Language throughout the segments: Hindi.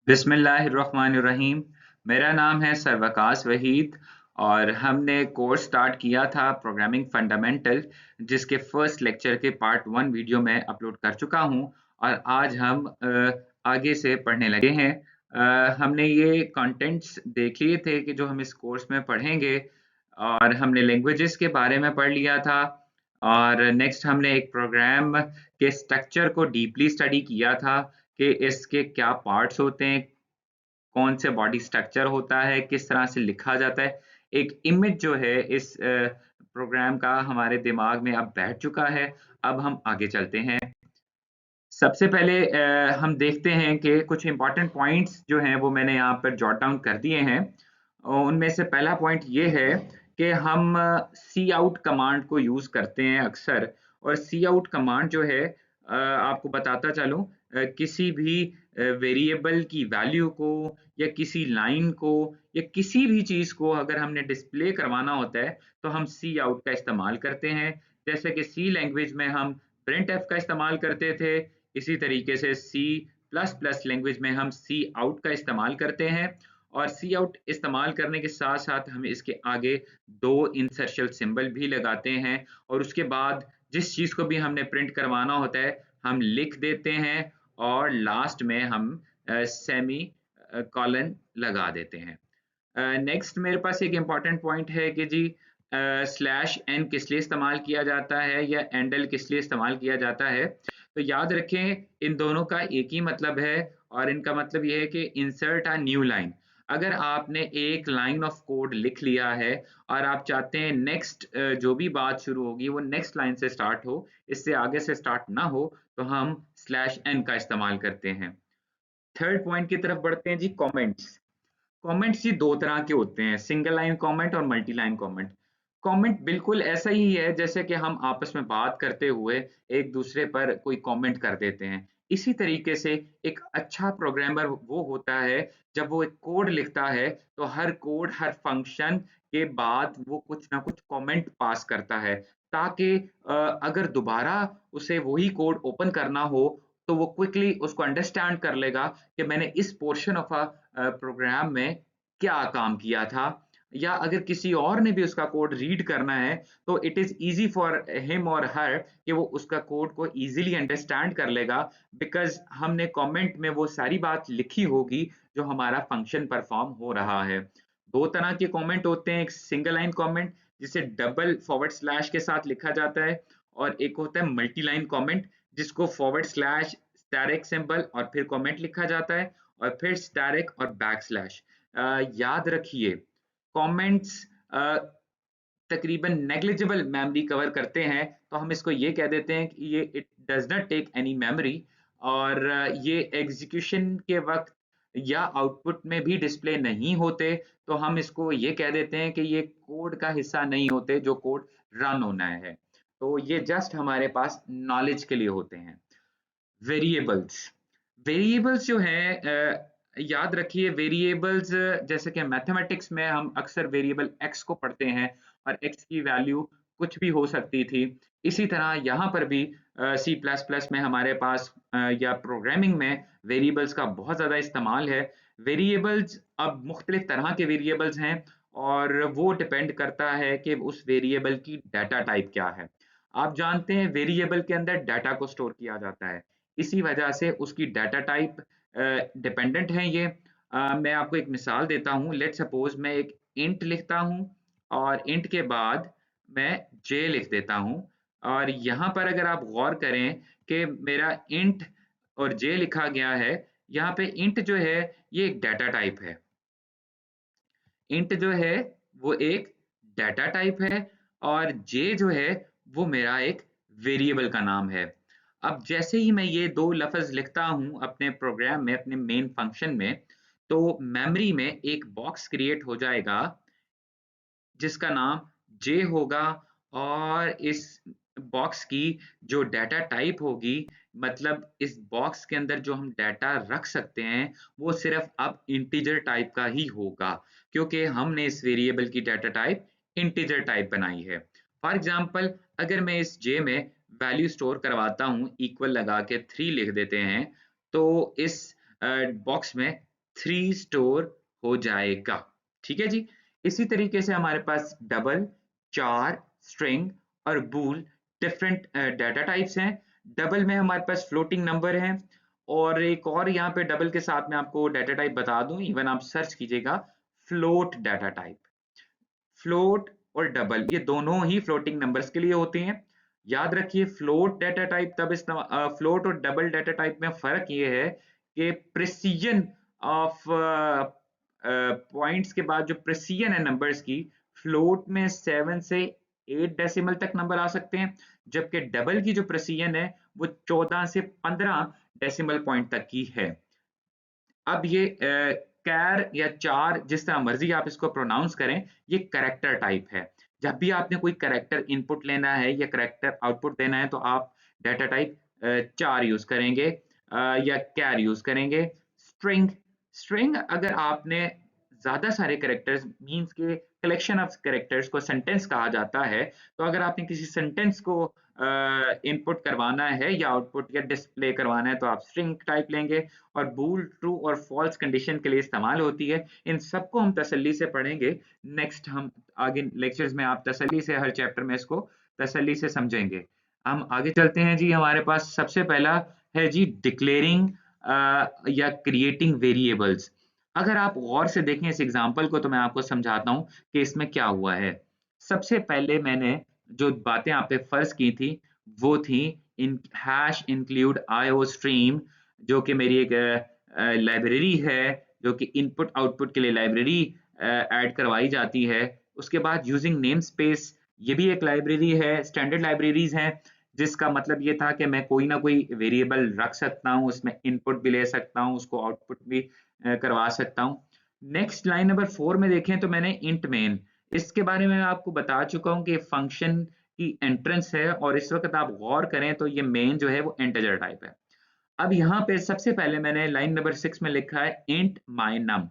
बिस्मिल्लाहिर्रहमानिर्रहीम। मेरा नाम है सरवकास वहीद और हमने कोर्स स्टार्ट किया था प्रोग्रामिंग फंडामेंटल, जिसके फर्स्ट लेक्चर के पार्ट 1 वीडियो मैं अपलोड कर चुका हूं और आज हम आगे से पढ़ने लगे हैं। हमने ये कंटेंट्स देख लिए थे कि जो हम इस कोर्स में पढ़ेंगे, और हमने लैंग्वेजेस के बारे में पढ़ लिया था। और नेक्स्ट हमने एक प्रोग्राम के स्ट्रक्चर को डीपली स्टडी किया था कि इसके क्या पार्ट्स होते हैं, कौन से बॉडी स्ट्रक्चर होता है, किस तरह से लिखा जाता है। एक इमेज जो है इस प्रोग्राम का हमारे दिमाग में अब बैठ चुका है। अब हम आगे चलते हैं। सबसे पहले हम देखते हैं कि कुछ इंपॉर्टेंट पॉइंट्स जो हैं वो मैंने यहाँ पर जॉट डाउन कर दिए हैं। उनमें से पहला पॉइंट ये है कि हम सी आउट कमांड को यूज़ करते हैं अक्सर। और सी आउट कमांड जो है, आपको बताता चलूँ, किसी भी वेरिएबल की वैल्यू को या किसी लाइन को या किसी भी चीज़ को अगर हमने डिस्प्ले करवाना होता है तो हम सी आउट का इस्तेमाल करते हैं। जैसे कि सी लैंग्वेज में हम प्रिंट एफ का इस्तेमाल करते थे, इसी तरीके से सी प्लस प्लस लैंग्वेज में हम सी आउट का इस्तेमाल करते हैं। और सी आउट इस्तेमाल करने के साथ साथ हम इसके आगे दो इंसर्शल सिंबल भी लगाते हैं, और उसके बाद जिस चीज़ को भी हमने प्रिंट करवाना होता है हम लिख देते हैं, और लास्ट में हम सेमी कॉलन लगा देते हैं। नेक्स्ट मेरे पास एक इम्पॉर्टेंट पॉइंट है कि जी, स्लैश एन किस लिए इस्तेमाल किया जाता है या एंडल किस लिए इस्तेमाल किया जाता है। तो याद रखें, इन दोनों का एक ही मतलब है, और इनका मतलब ये है कि इंसर्ट अ न्यू लाइन। अगर आपने एक लाइन ऑफ कोड लिख लिया है और आप चाहते हैं नेक्स्ट जो भी बात शुरू होगी वो नेक्स्ट लाइन से स्टार्ट हो, इससे आगे से स्टार्ट ना हो, तो हम स्लैश एन का इस्तेमाल करते हैं। थर्ड पॉइंट की तरफ बढ़ते हैं जी, कमेंट्स। कमेंट्स जी दो तरह के होते हैं, सिंगल लाइन कमेंट और मल्टी लाइन कमेंट। कमेंट बिल्कुल ऐसा ही है जैसे कि हम आपस में बात करते हुए एक दूसरे पर कोई कमेंट कर देते हैं। इसी तरीके से एक अच्छा प्रोग्रामर वो होता है जब वो एक कोड लिखता है तो हर कोड हर फंक्शन के बाद वो कुछ ना कुछ कमेंट पास करता है, ताकि अगर दोबारा उसे वही कोड ओपन करना हो तो वो क्विकली उसको अंडरस्टैंड कर लेगा कि मैंने इस पोर्शन ऑफ प्रोग्राम में क्या काम किया था। या अगर किसी और ने भी उसका कोड रीड करना है तो it is easy for him और हर कि वो उसका कोड को इजीली अंडरस्टैंड कर लेगा, बिकॉज हमने कमेंट में वो सारी बात लिखी होगी जो हमारा फंक्शन परफॉर्म हो रहा है। दो तरह के कमेंट होते हैं, एक सिंगल लाइन कमेंट जिसे डबल फॉरवर्ड स्लैश के साथ लिखा जाता है, और एक होता है मल्टी लाइन कमेंट जिसको फॉरवर्ड स्लैश स्टैरिक सिंबल और फिर कमेंट लिखा जाता है, और फिर स्टैरिक और बैक स्लैश। याद रखिए, कमेंट्स तकरीबन नेग्लिजिबल मेमोरी कवर करते हैं, तो हम इसको ये कह देते हैं कि ये it does not take any memory. और ये एग्जीक्यूशन के वक्त या आउटपुट में भी डिस्प्ले नहीं होते, तो हम इसको ये कह देते हैं कि ये कोड का हिस्सा नहीं होते जो कोड रन होना है। तो ये जस्ट हमारे पास नॉलेज के लिए होते हैं। वेरिएबल्स, वेरिएबल्स जो हैं, याद रखिए, वेरिएबल्स जैसे कि मैथमेटिक्स में हम अक्सर वेरिएबल x को पढ़ते हैं और x की वैल्यू कुछ भी हो सकती थी। इसी तरह यहाँ पर भी सी प्लस प्लस में हमारे पास या प्रोग्रामिंग में वेरिएबल्स का बहुत ज़्यादा इस्तेमाल है। वेरिएबल्स अब मुख्तलिफ तरह के वेरिएबल्स हैं, और वो डिपेंड करता है कि उस वेरिएबल की डाटा टाइप क्या है। आप जानते हैं वेरिएबल के अंदर डाटा को स्टोर किया जाता है, इसी वजह से उसकी डाटा टाइप डिपेंडेंट है ये। मैं आपको एक मिसाल देता हूँ। लेट सपोज मैं एक इंट लिखता हूँ और इंट के बाद मैं जे लिख देता हूँ, और यहाँ पर अगर आप गौर करें कि मेरा इंट और जे लिखा गया है, यहाँ पे इंट जो है ये एक डाटा टाइप है। इंट जो है वो एक डाटा टाइप है, और जे जो है वो मेरा एक वेरिएबल का नाम है। अब जैसे ही मैं ये दो लफ्ज लिखता हूं अपने प्रोग्राम में, अपने मेन फंक्शन में, तो मेमोरी में एक बॉक्स क्रिएट हो जाएगा जिसका नाम जे होगा, और इस बॉक्स की जो डाटा टाइप होगी, मतलब इस बॉक्स के अंदर जो हम डाटा रख सकते हैं वो सिर्फ अब इंटीजर टाइप का ही होगा, क्योंकि हमने इस वेरिएबल की डाटा टाइप इंटीजर टाइप बनाई है। फॉर एग्जांपल, अगर मैं इस जे में वैल्यू स्टोर करवाता हूँ, इक्वल लगा के 3 लिख देते हैं, तो इस बॉक्स में 3 स्टोर हो जाएगा। ठीक है जी। इसी तरीके से हमारे पास डबल, चार, स्ट्रिंग और बूल डिफरेंट डाटा टाइप्स हैं। डबल में हमारे पास फ्लोटिंग नंबर है, और एक और यहाँ पे डबल के साथ में आपको डाटा टाइप बता दूं, इवन आप सर्च कीजिएगा फ्लोट डाटा टाइप। फ्लोट और डबल ये दोनों ही फ्लोटिंग नंबर्स के लिए होते हैं। याद रखिए फ्लोट डाटा टाइप तब इस्तेमाल, फ्लोट और डबल डाटा टाइप में फर्क ये है कि प्रिसीजन ऑफ पॉइंट्स के बाद जो प्रिसीजन है नंबर्स की, फ्लोट में 7 से 8 डेसिमल तक नंबर आ सकते हैं, जबकि डबल की जो प्रिसीजन है वो 14 से 15 डेसिमल पॉइंट तक की है। अब ये कैर या चार जिस तरह मर्जी आप इसको प्रोनाउंस करें, ये करेक्टर टाइप है। जब भी आपने कोई करेक्टर इनपुट लेना है या करेक्टर आउटपुट देना है तो आप डाटा टाइप चार यूज करेंगे या कैर यूज करेंगे। स्ट्रिंग, स्ट्रिंग अगर आपने ज्यादा सारे करेक्टर्स मींस के कलेक्शन ऑफ करेक्टर्स को सेंटेंस कहा जाता है, तो अगर आपने किसी सेंटेंस को इनपुट करवाना है या आउटपुट या डिस्प्ले करवाना है तो आप स्ट्रिंग टाइप लेंगे। और बूल ट्रू और फॉल्स कंडीशन के लिए इस्तेमाल होती है। इन सबको हम तसल्ली से पढ़ेंगे। नेक्स्ट हम आगे लेक्चर्स में आप तसल्ली से हर चैप्टर में इसको तसल्ली से समझेंगे। हम आगे चलते हैं जी। हमारे पास सबसे पहला है जी डिक्लेयरिंग या क्रिएटिंग वेरिएबल्स। अगर आप गौर से देखें इस एग्जांपल को तो मैं आपको समझाता हूं कि इसमें क्या हुआ है। सबसे पहले मैंने जो बातें आप पे फर्ज की थी वो थी इन हैश इंक्लूड आईओ स्ट्रीम, जो कि मेरी एक लाइब्रेरी है, जो कि इनपुट आउटपुट के लिए लाइब्रेरी ऐड करवाई जाती है। उसके बाद यूजिंग नेम स्पेस, ये भी एक लाइब्रेरी है, स्टैंडर्ड लाइब्रेरीज हैं, जिसका मतलब ये था कि मैं कोई ना कोई वेरिएबल रख सकता हूँ, उसमें इनपुट भी ले सकता हूँ, उसको आउटपुट भी करवा सकता हूँ। नेक्स्ट लाइन नंबर 4 में देखें तो मैंने इंट मेन, इसके बारे में मैं आपको बता चुका हूँ कि फंक्शन की एंट्रेंस है, और इस वक्त आप गौर करें तो ये मेन जो है वो इंटीजर टाइप है। अब यहाँ पे सबसे पहले मैंने लाइन नंबर 6 में लिखा है int my num.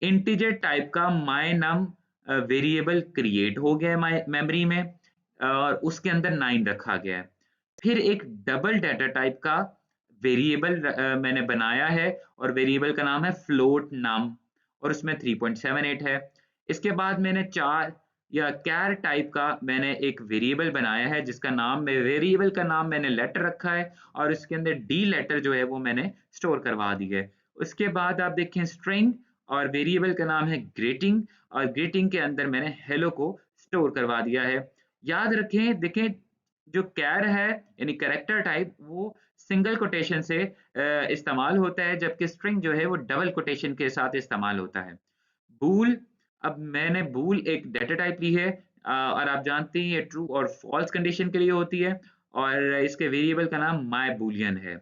Integer type का माय नम वेरिएबल क्रिएट हो गया है मेमोरी में, और उसके अंदर 9 रखा गया है। फिर एक डबल डाटा टाइप का वेरिएबल मैंने बनाया है, और वेरिएबल का नाम है फ्लोट नम, और उसमें 3.78 है। इसके बाद मैंने चार या कैर टाइप का मैंने एक वेरिएबल बनाया है, जिसका नाम में वेरिएबल का नाम मैंने लेटर रखा है, और इसके अंदर डी लेटर जो है वो मैंने स्टोर करवा दी है। उसके बाद आप देखें स्ट्रिंग, और वेरिएबल का नाम है ग्रीटिंग, और ग्रीटिंग के अंदर मैंने हेलो को स्टोर करवा दिया है। याद रखें, देखें जो कैर है यानी कैरेक्टर टाइप वो सिंगल कोटेशन से इस्तेमाल होता है, जबकि स्ट्रिंग जो है वो डबल कोटेशन के साथ इस्तेमाल होता है। बूल, अब मैंने बूल एक डाटा टाइप ली है, और आप जानते हैं ये ट्रू और फॉल्स कंडीशन के लिए होती है, और इसके वेरिएबल का नाम माय बूलियन है।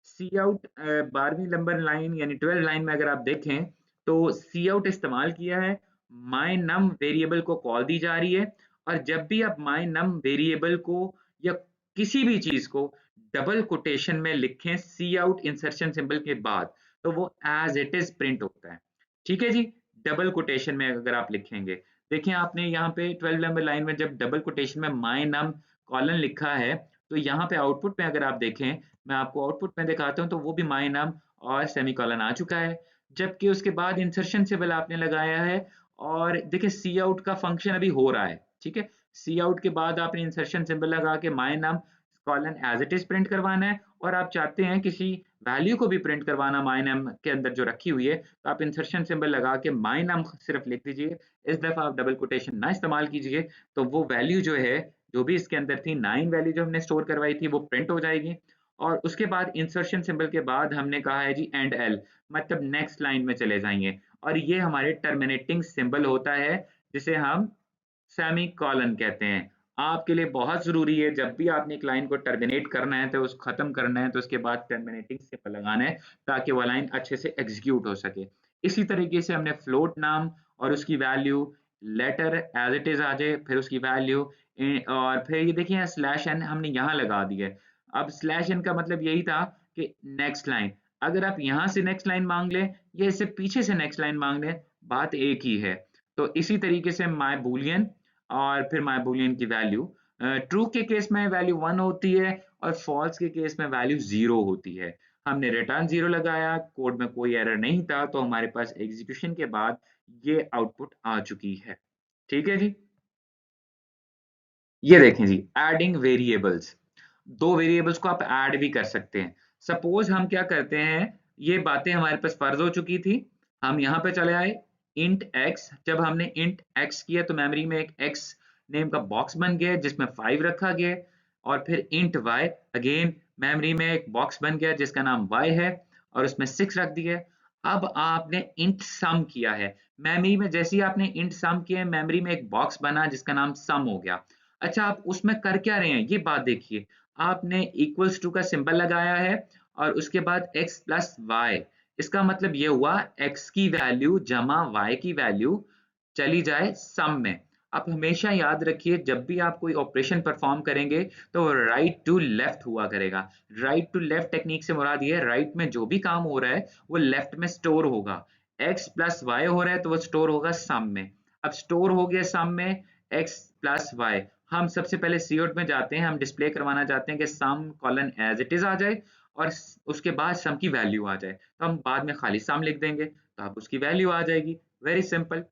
सी आउट 12वीं नंबर लाइन यानी 12 लाइन में अगर आप देखें तो सी आउट इस्तेमाल किया है, माय नम वेरिएबल को कॉल दी जा रही है, और जब भी आप माय नम वेरिएबल को या किसी भी चीज को डबल कोटेशन में लिखें सी आउट इंसर्शन सिंबल के बाद, तो वो एज इट इज प्रिंट होता है। ठीक है जी। डबल कोटेशन में अगर आप लिखेंगे, देखिए आपने यहाँ पे 12 नंबर लाइन में जब डबल कोटेशन में माय नम कॉलन लिखा है, तो यहाँ पे आउटपुट में अगर आप देखें, मैं आपको आउटपुट में दिखाता हूँ, तो वो भी माय नाम और सेमीकोलन आ चुका है। जबकि उसके बाद इंसर्शन सिंबल आपने लगाया है, और देखिए सी आउट का फंक्शन अभी हो रहा है। ठीक है, सी आउट के बाद आपने इंसर्शन सिंबल लगा के my name colon as it is print करवाना है, और आप चाहते हैं किसी वैल्यू को भी प्रिंट करवाना माय नाम के अंदर जो रखी हुई है, तो आप इंसर्शन सिंबल लगा के माय नाम सिर्फ लिख दीजिए। इस दफा आप डबल कोटेशन ना इस्तेमाल कीजिए, तो वो वैल्यू जो है, जो भी इसके अंदर थी 9 वैल्यू जो हमने स्टोर करवाई थी, वो प्रिंट हो जाएगी। और उसके बाद इंसर्शन सिंबल के बाद हमने कहा है जी एंड एल, मतलब नेक्स्ट लाइन में चले जाएंगे, और ये हमारे टर्मिनेटिंग सिंबल होता है, जिसे हम सेमी कॉलन कहते हैं। आपके लिए बहुत जरूरी है, जब भी आपने एक लाइन को टर्मिनेट करना है तो उसको खत्म करना है, तो उसके बाद टर्मिनेटिंग सिंबल लगाना है, ताकि वो लाइन अच्छे से एग्जीक्यूट हो सके। इसी तरीके से हमने फ्लोट नाम और उसकी value later as it is आ जाए, फिर उसकी वैल्यू, और फिर ये देखिए स्लैश एन हमने यहाँ लगा दी है। अब स्लैश एन का मतलब यही था कि नेक्स्ट लाइन, अगर आप यहाँ से नेक्स्ट लाइन मांग लें या इससे पीछे से नेक्स्ट लाइन मांग लें, बात एक ही है। तो इसी तरीके से माय बूलियन और फिर माय बूलियन की वैल्यू, ट्रू के केस में वैल्यू 1 होती है, और फॉल्स के केस में वैल्यू 0 होती है। हमने रिटर्न 0 लगाया, कोड में कोई एरर नहीं था, तो हमारे पास एग्जीक्यूशन के बाद ये आउटपुट आ चुकी है। ठीक है जी। ये देखें जी, एडिंग वेरिएबल्स। 2 वेरिएबल्स को आप ऐड भी कर सकते हैं। सपोज हम क्या करते हैं, ये बातें हमारे पास फर्ज हो चुकी थी, हम यहाँ पे चले आए, इंट x। जब हमने इंट x किया तो मेमोरी में एक x नेम का बॉक्स बन गया जिसमें 5 रखा गया, और फिर इंट y, अगेन मेमोरी में एक बॉक्स बन गया जिसका नाम y है और उसमें 6 रख दिया। अब आपने इंट सम किया है, मेमोरी में जैसे ही आपने इंट सम किया, मेमोरी में एक बॉक्स बना जिसका नाम सम हो गया। अच्छा, आप उसमें कर क्या रहे हैं, ये बात देखिए। आपने इक्वल्स टू का सिंबल लगाया है और उसके बाद x प्लस वाई। इसका मतलब ये हुआ x की वैल्यू जमा y की वैल्यू चली जाए सम में। आप हमेशा याद रखिए, जब भी आप कोई ऑपरेशन परफॉर्म करेंगे तो राइट टू लेफ्ट हुआ करेगा। राइट टू लेफ्ट टेक्निक से मुराद ये है, राइट में जो भी काम हो रहा है वो लेफ्ट में स्टोर होगा। x प्लस वाई हो रहा है तो वो स्टोर होगा सम में। अब स्टोर हो गया सम में x प्लस वाई, हम सबसे पहले सी आउट में जाते हैं, हम डिस्प्ले करवाना चाहते हैं कि सम कॉलन एज इट इज आ जाए और उसके बाद सम की वैल्यू आ जाए, तो हम बाद में खाली सम लिख देंगे तो अब उसकी वैल्यू आ जाएगी। Very simple.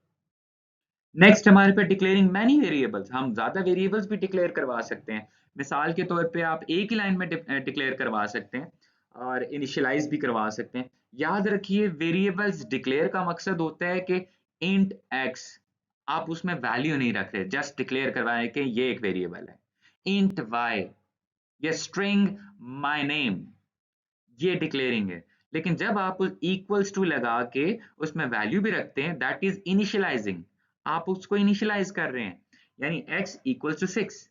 नेक्स्ट हमारे पे डिक्लेयरिंग मैनी वेरिएबल्स, हम ज्यादा वेरिएबल्स भी डिक्लेयर करवा सकते हैं। मिसाल के तौर पे आप एक ही लाइन में डिक्लेयर करवा सकते हैं और इनिशियलाइज भी करवा सकते हैं। याद रखिए, वेरिएबल्स डिक्लेयर का मकसद होता है कि इंट एक्स, आप उसमें वैल्यू नहीं रख रहे, जस्ट डिक्लेयर करवाएं कि ये एक वेरिएबल है। इंट वाई या स्ट्रिंग माय नेम, ये डिक्लेयरिंग है। लेकिन जब आप उस इक्वल्स टू लगा के उसमें वैल्यू भी रखते हैं, दैट इज इनिशियलाइजिंग। आप उसको इनिशियलाइज कर रहे हैं, यानी x इक्वल्स टू 6।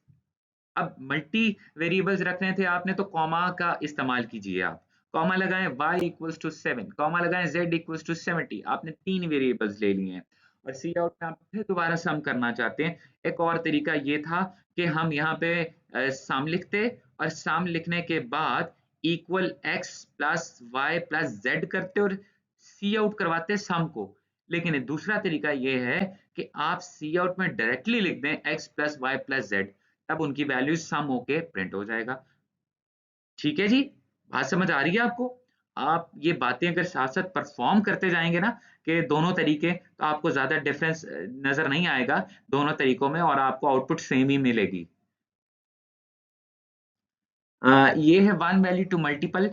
अब मल्टी वेरिएबल्स रख रहे थे आपने तो कॉमा का इस्तेमाल कीजिए। आप कॉमा लगाएं y इक्वल्स टू 7, कॉमा लगाएं z इक्वल्स टू 70। आपने 3 वेरिएबल्स ले लिए हैं और सी आउट में आप फिर दोबारा सम करना चाहते हैं। एक और तरीका ये था कि हम यहाँ पे सम लिखते और सम लिखने के बाद equal x plus y plus z करते और सी आउट करवाते सम को। लेकिन दूसरा तरीका ये है कि आप सी आउट में डायरेक्टली लिख दें x plus y plus z, तब उनकी वैल्यू सम होके प्रिंट हो जाएगा। ठीक है जी, बात समझ आ रही है आपको? आप ये बातें अगर साथ साथ परफॉर्म करते जाएंगे ना, कि दोनों तरीके, तो आपको ज्यादा डिफरेंस नजर नहीं आएगा दोनों तरीकों में और आपको आउटपुट सेम ही मिलेगी। ये है one value to multiple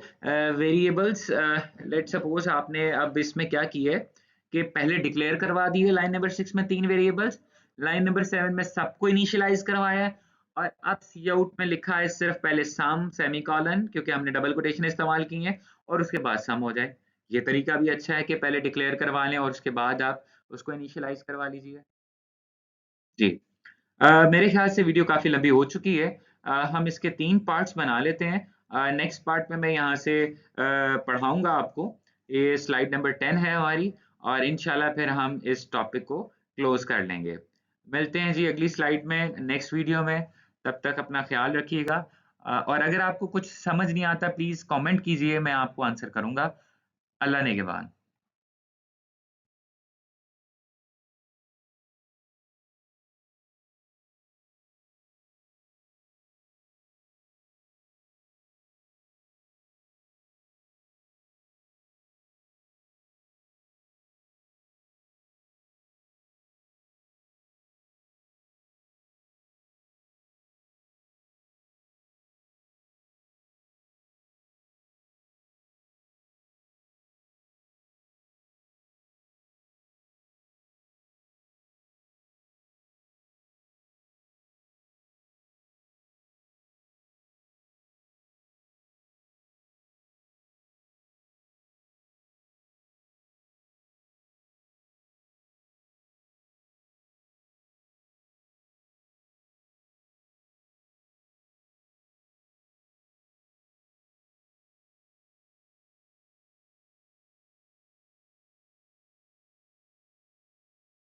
variables. Let suppose आपने अब इसमें क्या किया है कि पहले डिक्लेयर करवा दिए लाइन नंबर 6 में 3 वेरिएबल्स, लाइन नंबर 7 में सबको इनिशियलाइज करवाया है और अब सी आउट में लिखा है सिर्फ पहले सम सेमीकोलन, क्योंकि हमने डबल कोटेशन इस्तेमाल की है, और उसके बाद सम हो जाए। ये तरीका भी अच्छा है कि पहले डिक्लेयर करवा लें और उसके बाद आप उसको इनिशियलाइज करवा लीजिए। जी। मेरे ख्याल से वीडियो काफ़ी लंबी हो चुकी है। हम इसके 3 पार्ट्स बना लेते हैं। नेक्स्ट पार्ट में मैं यहाँ से पढ़ाऊँगा आपको। ये स्लाइड नंबर 10 है हमारी, और इंशाल्लाह फिर हम इस टॉपिक को क्लोज़ कर लेंगे। मिलते हैं जी अगली स्लाइड में, नेक्स्ट वीडियो में। तब तक अपना ख़्याल रखिएगा। और अगर आपको कुछ समझ नहीं आता प्लीज़ कमेंट कीजिए, मैं आपको आंसर करूँगा। अल्लाह नेगेबान।